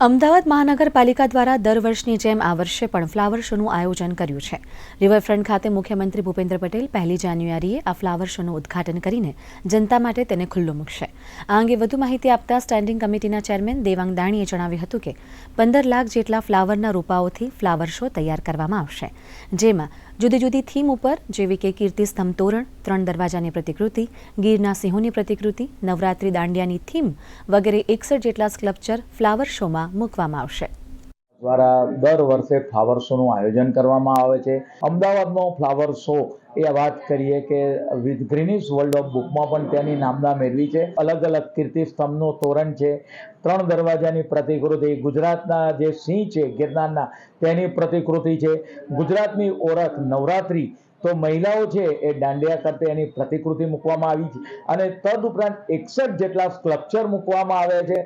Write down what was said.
અમદાવાદ મહાનગરપાલિકા દ્વારા દર વર્ષની જેમ આ વર્ષે પણ ફ્લાવર શોનું આયોજન કર્યું છે। રિવરફ્રન્ટ ખાતે મુખ્યમંત્રી ભૂપેન્દ્ર પટેલ 1 જાન્યુઆરીએ આ ફ્લાવર શોનું ઉદ્ઘાટન કરીને જનતા માટે તેને ખુલ્લો મૂકશે। આ અંગે વધુ માહિતી આપતા સ્ટેન્ડિંગ કમિટીના ચેરમેન દેવાંગ દાણીએ જણાવ્યું હતું કે 15 લાખ જેટલા ફ્લાવરના રોપાઓથી ફ્લાવર શો તૈયાર કરવામાં આવશે, જેમાં જુદી જુદી થીમ ઉપર જેવી કે કીર્તિસ્તંભ તોરણ, 3 દરવાજાની પ્રતિકૃતિ, ગીરના સિંહોની પ્રતિકૃતિ, નવરાત્રી દાંડિયાની થીમ વગેરે 61 જેટલા સ્કલ્પચર ફ્લાવર શોમાં મૂકવામાં આવશે। દ્વારા દર વર્ષે ફ્લાવર શોનું આયોજન કરવામાં આવે છે। અમદાવાદનો ફ્લાવર શો એ વાત કરીએ કે ગ્રીનિશ વર્લ્ડ ઓફ બુકમાં પણ તેની નામના મેળવી છે। અલગ અલગ કીર્તિસ્તંભનું તોરણ છે, 3 દરવાજાની પ્રતિકૃતિ, ગુજરાતના જે સિંહ છે ગિરનારના તેની પ્રતિકૃતિ છે, ગુજરાતની ઓળખ નવરાત્રી તો મહિલાઓ છે એ દાંડિયા કરતે એની પ્રતિકૃતિ મૂકવામાં આવી છે અને તદુપરાંત 61 જેટલા સ્કલ્પચર મૂકવામાં આવ્યા છે।